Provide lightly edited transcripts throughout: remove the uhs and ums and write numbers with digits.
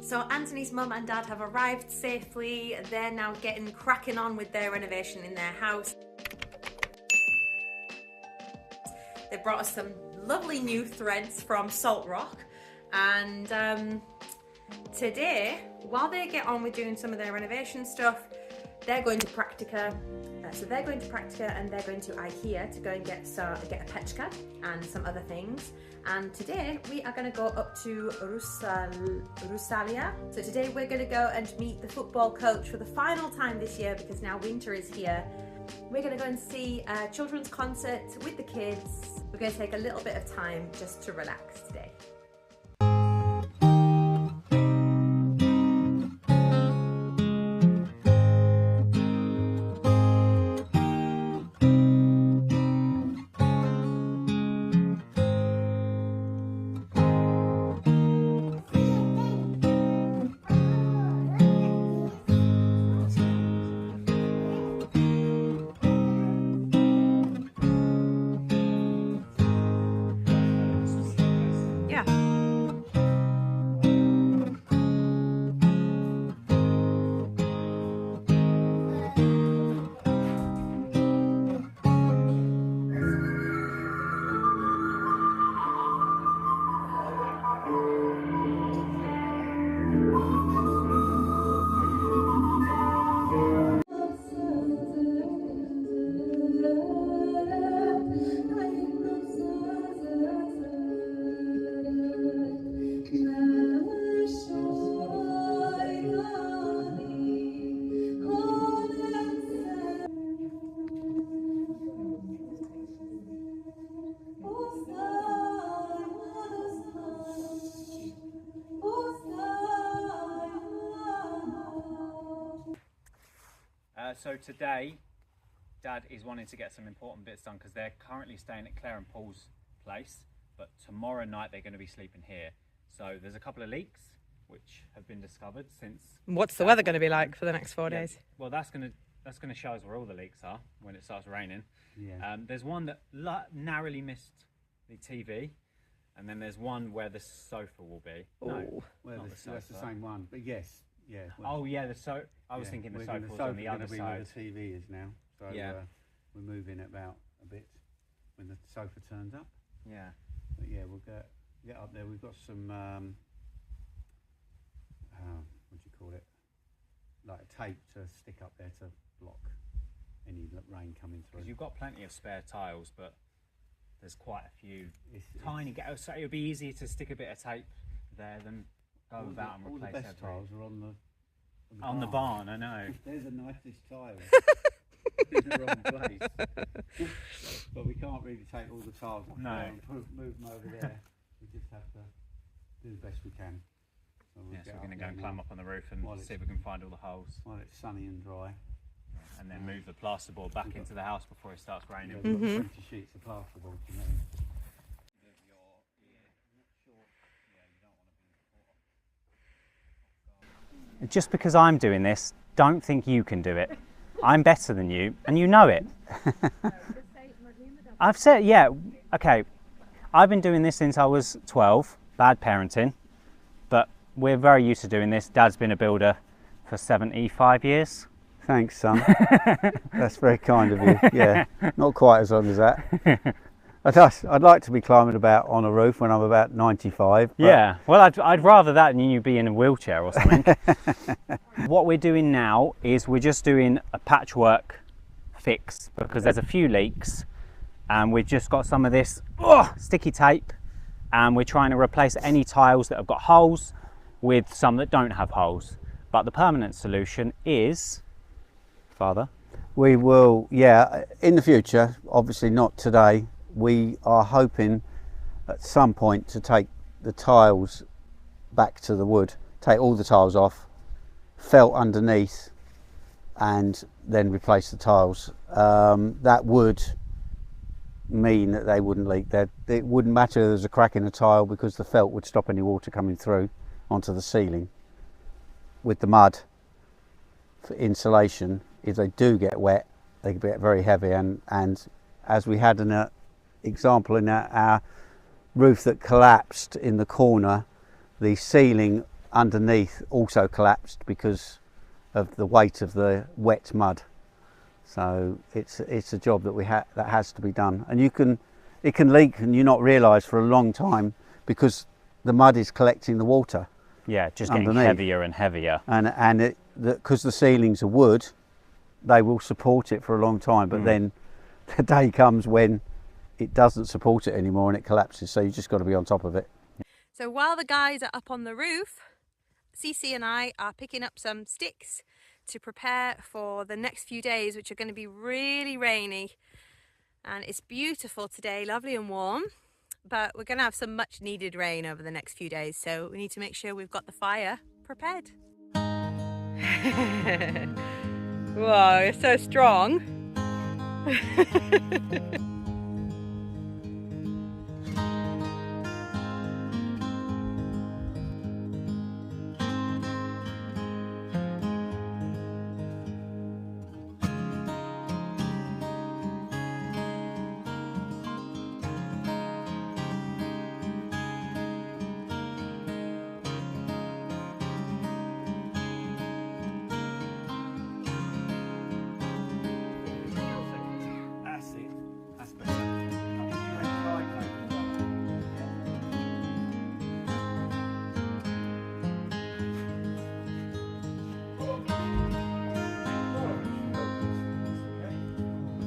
So Anthony's mum and dad have arrived safely. They're now getting cracking on with their renovation in their house. They brought us some lovely new threads from Salt Rock, and today, while they get on with doing some of their renovation stuff, they're going to Practica. So they're going to Practica and they're going to IKEA to go and get a pechka and some other things. And today we are going to go up to Rusalia. So today we're going to go and meet the football coach for the final time this year, because now winter is here. We're going to go and see a children's concert with the kids. We're going to take a little bit of time just to relax today. So today, Dad is wanting to get some important bits done because they're currently staying at Claire and Paul's place, but tomorrow night they're going to be sleeping here. So there's a couple of leaks which have been discovered since. What's the weather going to be like for the next 4 days? Well, that's going to show us where all the leaks are when it starts raining. Yeah. There's one that narrowly missed the TV, and then there's one where the sofa will be. Ooh. No, Well, not that's the same one, but yes, yeah. Well, oh yeah, I was thinking the sofa was on the other side. Where the TV is now, so Yeah. we're moving it about a bit when the sofa turns up. Yeah. But yeah, we'll get up there. We've got some what do you call it? Like a tape to stick up there to block any rain coming through. Because you've got plenty of spare tiles, but there's quite a few tiny gaps. So it would be easier to stick a bit of tape there than go about and replace all the best everything. tiles are On the barn, I know. There's the nicest tile in the wrong place. But we can't really take all the tiles off there and move them over there. We just have to do the best we can. So So we're going to go and climb up on the roof and see if we can find all the holes. While it's sunny and dry. And then move the plasterboard back into the house before it starts raining. We've got 20 sheets of plasterboard to move. Just because I'm doing this, don't think you can do it. I'm better than you, and you know it. I've said, yeah, okay. I've been doing this since I was 12, bad parenting, but we're very used to doing this. Dad's been a builder for 75 years. Thanks, son. That's very kind of you. Yeah, not quite as long as that. I'd like to be climbing about on a roof when I'm about 95. Yeah, well, I'd rather that than you be in a wheelchair or something. What we're doing now is we're just doing a patchwork fix because there's a few leaks, and we've just got some of this sticky tape, and we're trying to replace any tiles that have got holes with some that don't have holes. But the permanent solution is, Father? We will, yeah, in the future, obviously not today. We are hoping at some point to take the tiles back to the wood, take all the tiles off, felt underneath, and then replace the tiles. That would mean that they wouldn't leak. It wouldn't matter if there's a crack in the tile because the felt would stop any water coming through onto the ceiling. With the mud for insulation, if they do get wet, they can get very heavy, and as we had an example in our roof that collapsed in the corner, the ceiling underneath also collapsed because of the weight of the wet mud. So it's a job that that has to be done, and it can leak and you not realise for a long time because the mud is collecting the water. Yeah, just getting underneath. heavier and heavier. And because the ceilings are wood, they will support it for a long time, but then the day comes when it doesn't support it anymore and it collapses, so you just got to be on top of it. So while the guys are up on the roof, Cece and I are picking up some sticks to prepare for the next few days, which are going to be really rainy. And it's beautiful today, lovely and warm, but we're going to have some much needed rain over the next few days, so we need to make sure we've got the fire prepared. Whoa, you're so strong.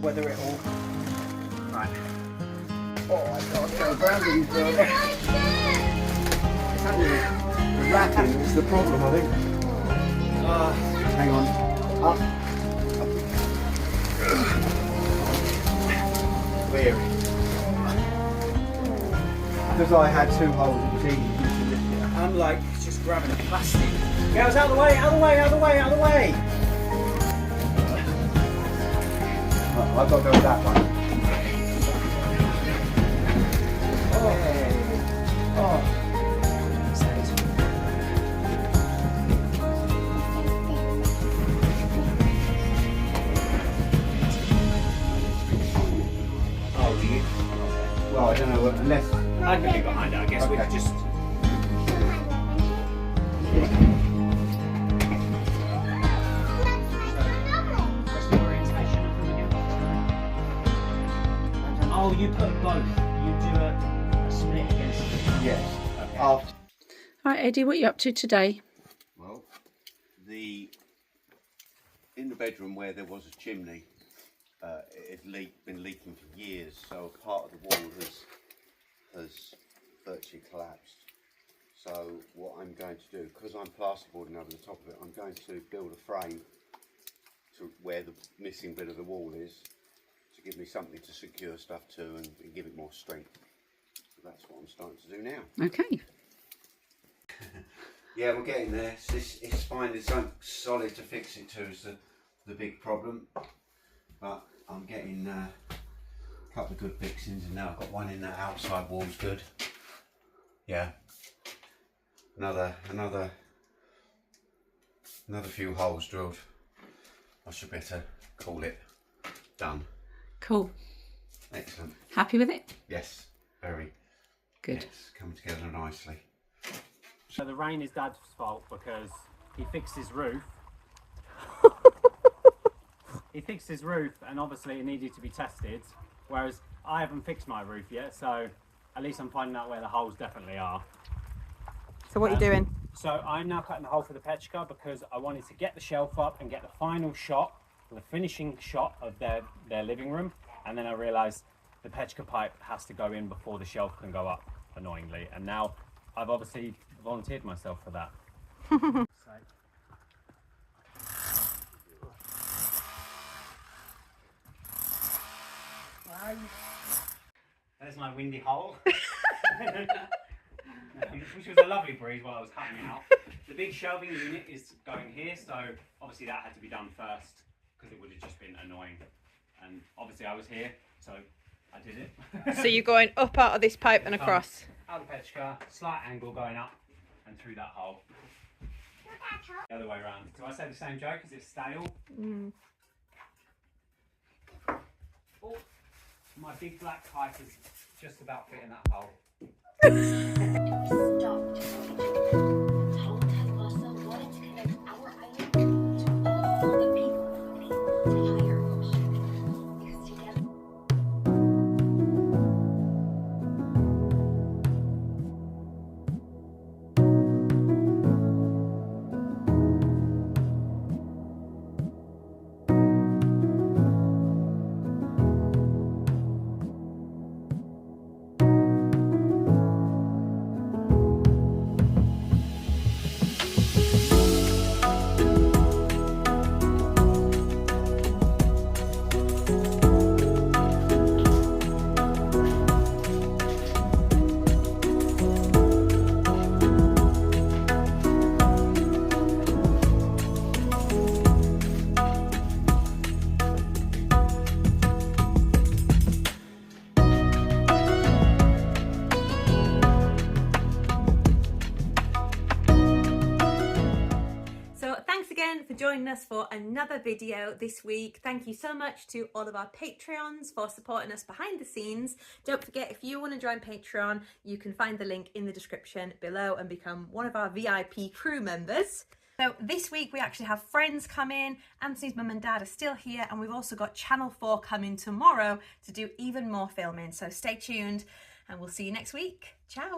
Whether it all... Right. Oh, I can't go round any further. The wrapping is the problem, I think. Hang on. Up. Weary. Because I had 2 holes, it was easy to lift it. I'm like just grabbing a plastic. Girls, out of the way, out of the way, out of the way, out of the way! I've got to go with that one. Oh, do you? Well, I don't know, unless... I can be behind it, I guess we could just... Oh, you put both. You do a split against it. Yes. Okay. Right, Eddie, what are you up to today? Well, in the bedroom where there was a chimney, it had been leaking for years, so part of the wall has virtually collapsed. So what I'm going to do, because I'm plasterboarding over the top of it, I'm going to build a frame to where the missing bit of the wall is, to give me something to secure stuff to and give it more strength. So that's what I'm starting to do now. Okay. Yeah, we're getting there. It's finding something solid to fix it to is the big problem. But I'm getting a couple of good fixings, and now I've got one in that outside wall's good. Yeah. Another few holes drilled. I should better call it done. Cool. Excellent. Happy with it? Yes, very. Good. It's come together nicely. So the rain is Dad's fault because he fixed his roof. He fixed his roof and obviously it needed to be tested, whereas I haven't fixed my roof yet, so at least I'm finding out where the holes definitely are. So what are you doing? So I'm now cutting the hole for the petrichor because I wanted to get the shelf up and get the final shot, the finishing shot of their living room, and then I realised the petrichor pipe has to go in before the shelf can go up, annoyingly, and now I've obviously volunteered myself for that. There's my windy hole. Which was a lovely breeze while I was cutting it out. The big shelving unit is going here, so obviously that had to be done first because it would have just been annoying. And obviously I was here, so I did it. So you're going up out of this pipe and across? Out of the petrichor, slight angle going up and through that hole. The other way around. Do I say the same joke? Is it stale? Mm. Oh, my big black pipe is just about fitting that hole. Stopped. So thanks again for joining us for another video this week. Thank you so much to all of our Patreons for supporting us behind the scenes. Don't forget, if you want to join Patreon, you can find the link in the description below and become one of our VIP crew members. So this week we actually have friends come in. Anthony's mum and dad are still here, and we've also got Channel 4 coming tomorrow to do even more filming. So stay tuned and we'll see you next week. Ciao.